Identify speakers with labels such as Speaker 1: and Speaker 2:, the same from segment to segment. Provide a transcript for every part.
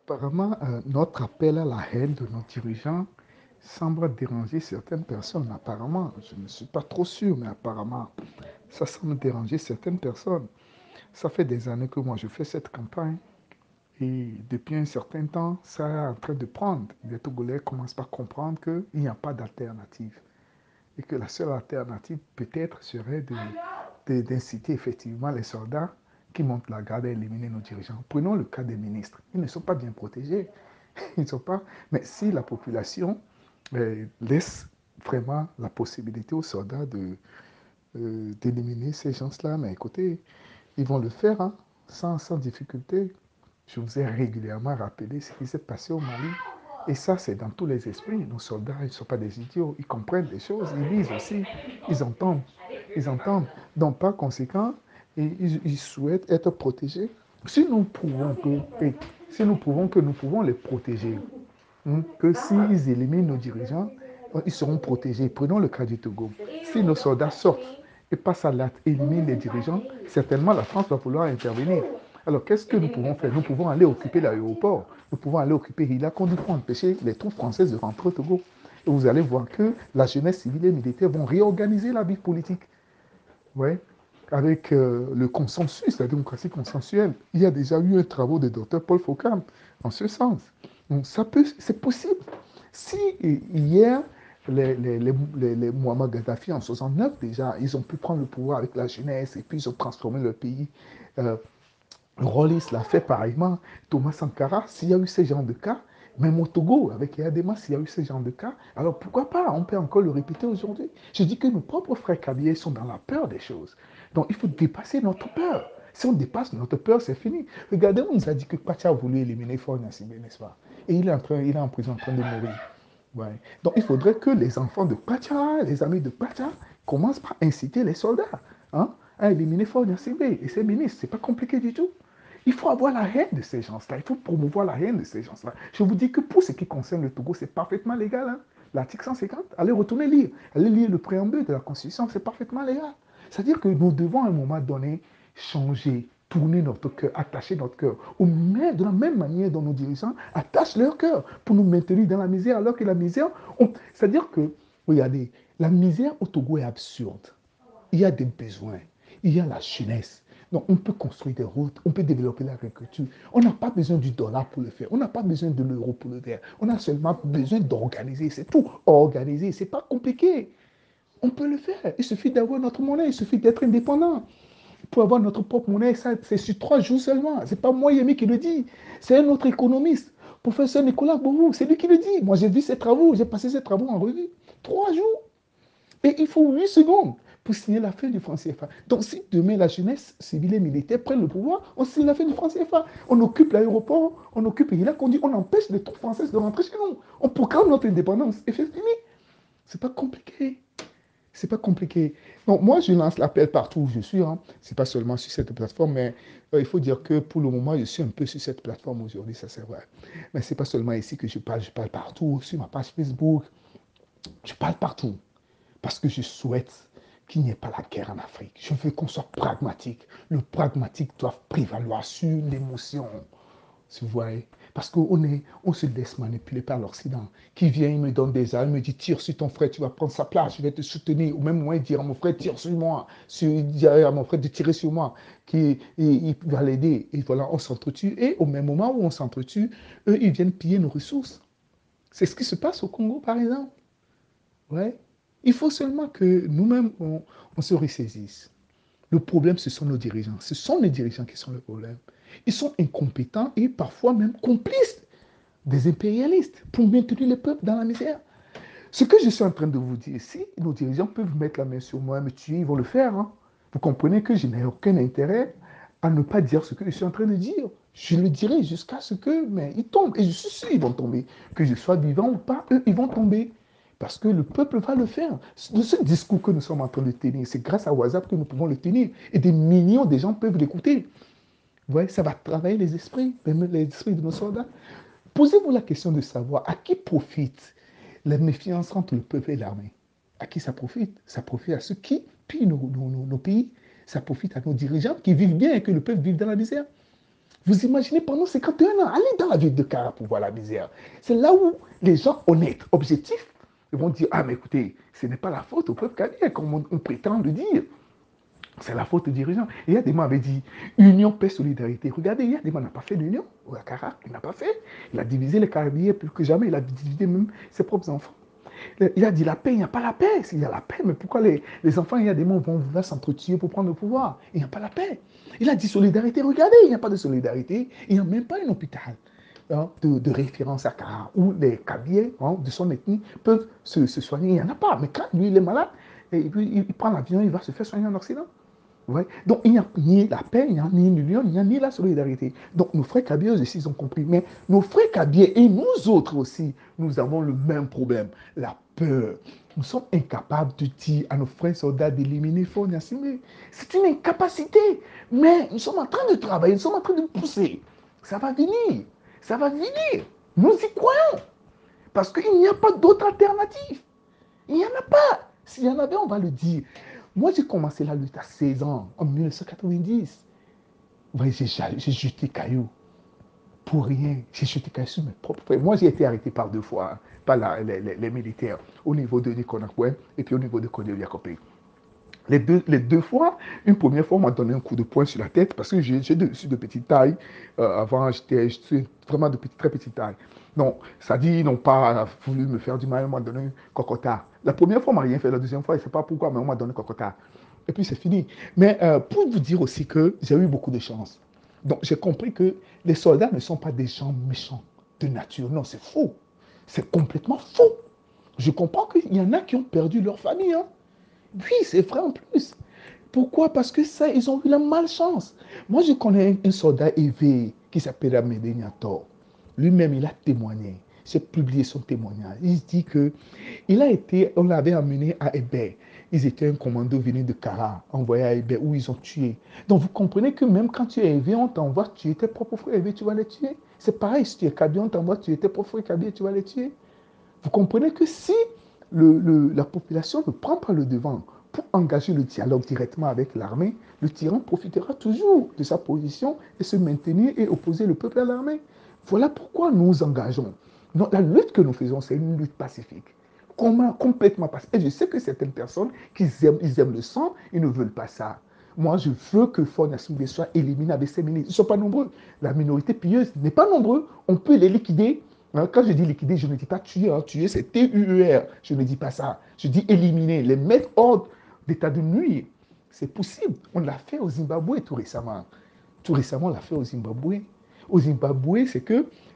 Speaker 1: Apparemment, notre appel à la haine de nos dirigeants semble déranger certaines personnes. Apparemment, je ne suis pas trop sûr, mais apparemment, ça semble déranger certaines personnes. Ça fait des années que moi je fais cette campagne et depuis un certain temps, ça est en train de prendre. Les Togolais commencent par comprendre qu'il n'y a pas d'alternative et que la seule alternative peut-être serait d'inciter effectivement les soldats qui montent la garde à éliminer nos dirigeants. Prenons le cas des ministres. Ils ne sont pas bien protégés. Ils ne sont pas. Mais si la population laisse vraiment la possibilité aux soldats d'éliminer ces gens-là, mais écoutez, ils vont le faire hein, sans difficulté. Je vous ai régulièrement rappelé ce qui s'est passé au Mali. Et ça, c'est dans tous les esprits. Nos soldats, ils ne sont pas des idiots. Ils comprennent des choses, ils lisent aussi, ils entendent. Ils entendent. Donc, par conséquent, ils souhaitent être protégés. Si nous prouvons si nous prouvons que nous pouvons les protéger, que s'ils éliminent nos dirigeants, ils seront protégés. Prenons le cas du Togo. Si nos soldats sortent et passent à l'acte, éliminent les dirigeants, certainement la France va vouloir intervenir. Alors, qu'est-ce que nous pouvons faire? Nous pouvons aller occuper l'aéroport. Nous pouvons aller occuper Hila pour empêcher les troupes françaises de rentrer au Togo. Et vous allez voir que la jeunesse civile et militaire vont réorganiser la vie politique. Ouais. Avec le consensus, la démocratie consensuelle. Il y a déjà eu un travail de Dr Paul Foucault en ce sens. Donc, c'est possible. Si hier, les Muammar Gaddafi en 69, déjà, ils ont pu prendre le pouvoir avec la jeunesse et puis ils ont transformé le pays. Euh, Rollis l'a fait pareillement. Thomas Sankara, s'il y a eu ce genre de cas, même au Togo, avec Yadema, s'il y a eu ce genre de cas, alors pourquoi pas? On peut encore le répéter aujourd'hui. Je dis que nos propres frères Kabylie sont dans la peur des choses. Donc il faut dépasser notre peur. Si on dépasse notre peur, c'est fini. Regardez, on nous a dit que Pacha a voulu éliminer Faure Gnassingbé, n'est-ce pas? Et il est en prison en train de mourir. Ouais. Donc il faudrait que les enfants de Pacha, les amis de Pacha, commencent par inciter les soldats hein, à éliminer Faure Gnassingbé et ses ministres. C'est pas compliqué du tout. Il faut avoir la haine de ces gens-là. Il faut promouvoir la haine de ces gens-là. Je vous dis que pour ce qui concerne le Togo, c'est parfaitement légal. Hein. L'article 150, allez retourner lire. Allez lire le préambule de la Constitution, c'est parfaitement légal. C'est-à-dire que nous devons à un moment donné changer, tourner notre cœur, attacher notre cœur. De la même manière dont nos dirigeants attachent leur cœur pour nous maintenir dans la misère, alors que la misère, c'est-à-dire que, regardez, la misère au Togo est absurde. Il y a des besoins, il y a la jeunesse. Donc, on peut construire des routes, on peut développer l'agriculture. On n'a pas besoin du dollar pour le faire. On n'a pas besoin de l'euro pour le faire. On a seulement besoin d'organiser. C'est tout. Organiser, c'est pas compliqué. On peut le faire. Il suffit d'avoir notre monnaie. Il suffit d'être indépendant. Pour avoir notre propre monnaie, ça, c'est sur 3 jours seulement. Ce n'est pas moi, Yemi, qui le dit. C'est un autre économiste. Professeur Nicolas Bourou, c'est lui qui le dit. Moi, j'ai vu ses travaux. J'ai passé ses travaux en revue. 3 jours. Et il faut 8 secondes pour signer la fin du franc CFA. Donc, si demain la jeunesse civile et militaire prennent le pouvoir, on signe la fin du franc CFA. On occupe l'aéroport, on occupe Hila Kondi, on empêche les troupes françaises de rentrer chez nous. On proclame notre indépendance. Et c'est fini. C'est pas compliqué. C'est pas compliqué. Donc, moi, je lance l'appel partout où je suis. Hein. C'est pas seulement sur cette plateforme, mais il faut dire que pour le moment, je suis un peu sur cette plateforme aujourd'hui, ça c'est vrai. Mais c'est pas seulement ici que je parle partout, sur ma page Facebook, je parle partout. Parce que je souhaite qu'il n'y ait pas la guerre en Afrique. Je veux qu'on soit pragmatique. Le pragmatique doit prévaloir sur l'émotion. Vous voyez? Parce on se laisse manipuler par l'Occident. Qui vient, il me donne des armes, il me dit tire sur ton frère, tu vas prendre sa place, je vais te soutenir. Ou même moi, dire à mon frère tire sur moi, dire à mon frère de tirer sur moi, il va l'aider. Et voilà, on s'entretue. Et au même moment où on s'entretue, eux, ils viennent piller nos ressources. C'est ce qui se passe au Congo, par exemple. Ouais. Il faut seulement que nous-mêmes, on se ressaisisse. Le problème, ce sont nos dirigeants. Ce sont les dirigeants qui sont le problème. Ils sont incompétents et parfois même complices des impérialistes pour maintenir le peuple dans la misère. Ce que je suis en train de vous dire, si nos dirigeants peuvent mettre la main sur moi et me tuer, ils vont le faire. Hein. Vous comprenez que je n'ai aucun intérêt à ne pas dire ce que je suis en train de dire. Je le dirai jusqu'à ce que, mais ils tombent. Et je suis sûr qu'ils vont tomber. Que je sois vivant ou pas, eux, ils vont tomber. Parce que le peuple va le faire. Ce discours que nous sommes en train de tenir, c'est grâce à WhatsApp que nous pouvons le tenir. Et des millions de gens peuvent l'écouter. Vous voyez, ça va travailler les esprits, même les esprits de nos soldats. Posez-vous la question de savoir à qui profite la méfiance entre le peuple et l'armée. À qui ça profite? Ça profite à ceux qui pillent nos pays. Ça profite à nos dirigeants qui vivent bien et que le peuple vive dans la misère. Vous imaginez pendant 51 ans, allez dans la ville de Kara pour voir la misère. C'est là où les gens honnêtes, objectifs, ils vont dire, ah mais écoutez, ce n'est pas la faute au peuple canadien, comme on prétend le dire. C'est la faute des dirigeants. Et il y a des gens qui avaient dit, union, paix, solidarité. Regardez, il y a des gens qui n'ont pas fait l'union. Au Kara, il n'a pas fait. Il a divisé les Caraïbes plus que jamais. Il a divisé même ses propres enfants. Il a dit la paix, il n'y a pas la paix. S'il y a la paix, mais pourquoi les enfants, il y a des gens qui vont vouloir s'entretuer pour prendre le pouvoir? Il n'y a pas la paix. Il a dit solidarité. Regardez, il n'y a pas de solidarité. Il n'y a même pas un hôpital de référence à Kara où les Kabyais de son ethnie peuvent se soigner. Il n'y en a pas. Mais quand lui, il est malade, et puis, il prend l'avion, il va se faire soigner en Occident. Ouais. Donc, il n'y a ni la paix, il n'y a ni l'union, il n'y a ni la solidarité. Donc, nos frères Kabyais aussi, ils ont compris. Mais nos frères Kabyais et nous autres aussi, nous avons le même problème, la peur. Nous sommes incapables de dire à nos frères soldats d'éliminer Faure Gnassingbé. C'est une incapacité. Mais nous sommes en train de travailler, nous sommes en train de pousser. Ça va venir. Ça va venir. Nous y croyons. Parce qu'il n'y a pas d'autre alternative. Il n'y en a pas. S'il y en avait, on va le dire. Moi, j'ai commencé la lutte à 16 ans, en 1990. Ouais, j'ai jeté cailloux. Pour rien. J'ai jeté cailloux sur mes propres frères. Moi, j'ai été arrêté par 2 fois, par les militaires, au niveau de Nikonakwe et puis au niveau de Kodé-Yakopé. Les deux fois, une première fois, on m'a donné un coup de poing sur la tête parce que je suis de petite taille. Avant, j'étais vraiment de très petite taille. Non, ça dit, ils n'ont pas voulu me faire du mal, on m'a donné un cocota. La première fois, on ne m'a rien fait. La deuxième fois, je ne sais pas pourquoi, mais on m'a donné un cocota. Et puis, c'est fini. Mais pour vous dire aussi que j'ai eu beaucoup de chance. Donc, j'ai compris que les soldats ne sont pas des gens méchants de nature. Non, c'est faux. C'est complètement faux. Je comprends qu'il y en a qui ont perdu leur famille, hein. Oui, c'est vrai en plus. Pourquoi? Parce que ça, ils ont eu la malchance. Moi, je connais un soldat éveillé qui s'appelle Amédée Niator. Lui-même, il a témoigné. J'ai publié son témoignage. Il dit que on l'avait amené à Hébert. Ils étaient un commando venu de Kara, envoyé à Hébert, où ils ont tué. Donc, vous comprenez que même quand tu es éveillé, on t'envoie tuer tes propres frères éveillés, tu vas les tuer. C'est pareil, si tu es Kabyé, on t'envoie tuer tes propres frères Kabyé, tu vas les tuer. Vous comprenez que si la population ne prend pas le devant pour engager le dialogue directement avec l'armée, le tyran profitera toujours de sa position et se maintenir et opposer le peuple à l'armée. Voilà pourquoi nous engageons. La lutte que nous faisons, c'est une lutte pacifique. Complètement pacifique. Et je sais que certaines personnes, ils aiment le sang, ils ne veulent pas ça. Moi, je veux que Faure Gnassingbé soit éliminé avec ses ministres. Ils ne sont pas nombreux. La minorité pieuse n'est pas nombreuse. On peut les liquider. Quand je dis liquider, je ne dis pas tuer. Tuer, c'est T-U-E-R. Je ne dis pas ça. Je dis éliminer, les mettre hors d'état de nuire. C'est possible. On l'a fait au Zimbabwe tout récemment. Tout récemment, on l'a fait au Zimbabwe. Au Zimbabwe,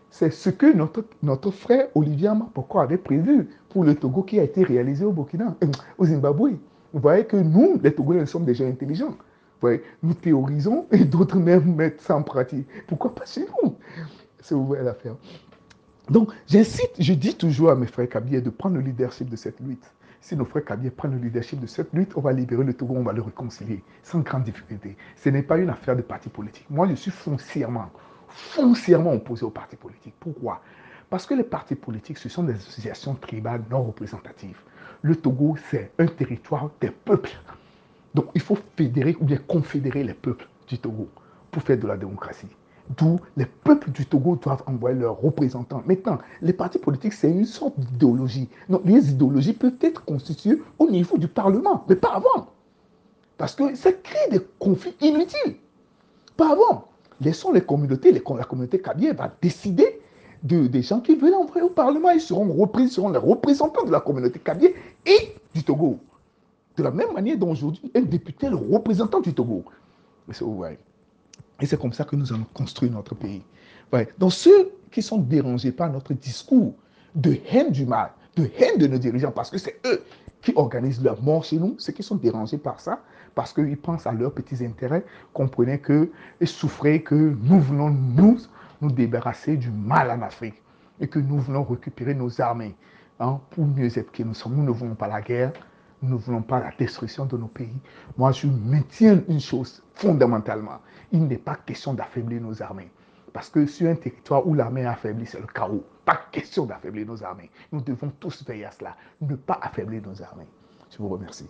Speaker 1: c'est ce que notre frère Olivier Mapoko avait prévu pour le Togo qui a été réalisé au Burkina, au Zimbabwe. Vous voyez que nous, les Togolais, nous sommes des gens intelligents. Vous voyez, nous théorisons et d'autres même mettent ça en pratique. Pourquoi pas chez nous? C'est ouvert l'affaire. Donc, j'incite, je dis toujours à mes frères Kabyais de prendre le leadership de cette lutte. Si nos frères Kabyais prennent le leadership de cette lutte, on va libérer le Togo, on va le réconcilier, sans grande difficulté. Ce n'est pas une affaire de parti politique. Moi, je suis foncièrement opposé aux partis politiques. Pourquoi? Parce que les partis politiques, ce sont des associations tribales non représentatives. Le Togo, c'est un territoire des peuples. Donc, il faut fédérer ou bien confédérer les peuples du Togo pour faire de la démocratie. D'où les peuples du Togo doivent envoyer leurs représentants. Maintenant, les partis politiques, c'est une sorte d'idéologie. Donc, les idéologies peuvent être constituées au niveau du Parlement, mais pas avant. Parce que ça crée des conflits inutiles. Pas avant. Laissons les communautés, la communauté Kabyais va décider des gens qui veulent envoyer au Parlement. Ils seront les représentants de la communauté Kabyais et du Togo. De la même manière dont aujourd'hui, un député est le représentant du Togo. Ouais. Et c'est comme ça que nous allons construire notre pays. Ouais. Donc ceux qui sont dérangés par notre discours de haine du mal, de haine de nos dirigeants, parce que c'est eux qui organisent leur mort chez nous, ceux qui sont dérangés par ça, parce qu'ils pensent à leurs petits intérêts, comprenez que, et souffrez que nous venons nous débarrasser du mal en Afrique et que nous venons récupérer nos armées pour mieux être qui nous sommes. Nous ne voulons pas la guerre, nous ne voulons pas la destruction de nos pays. Moi, je maintiens une chose fondamentalement. Il n'est pas question d'affaiblir nos armées. Parce que sur un territoire où l'armée est affaiblie, c'est le chaos. Pas question d'affaiblir nos armées. Nous devons tous veiller à cela. Ne pas affaiblir nos armées. Je vous remercie.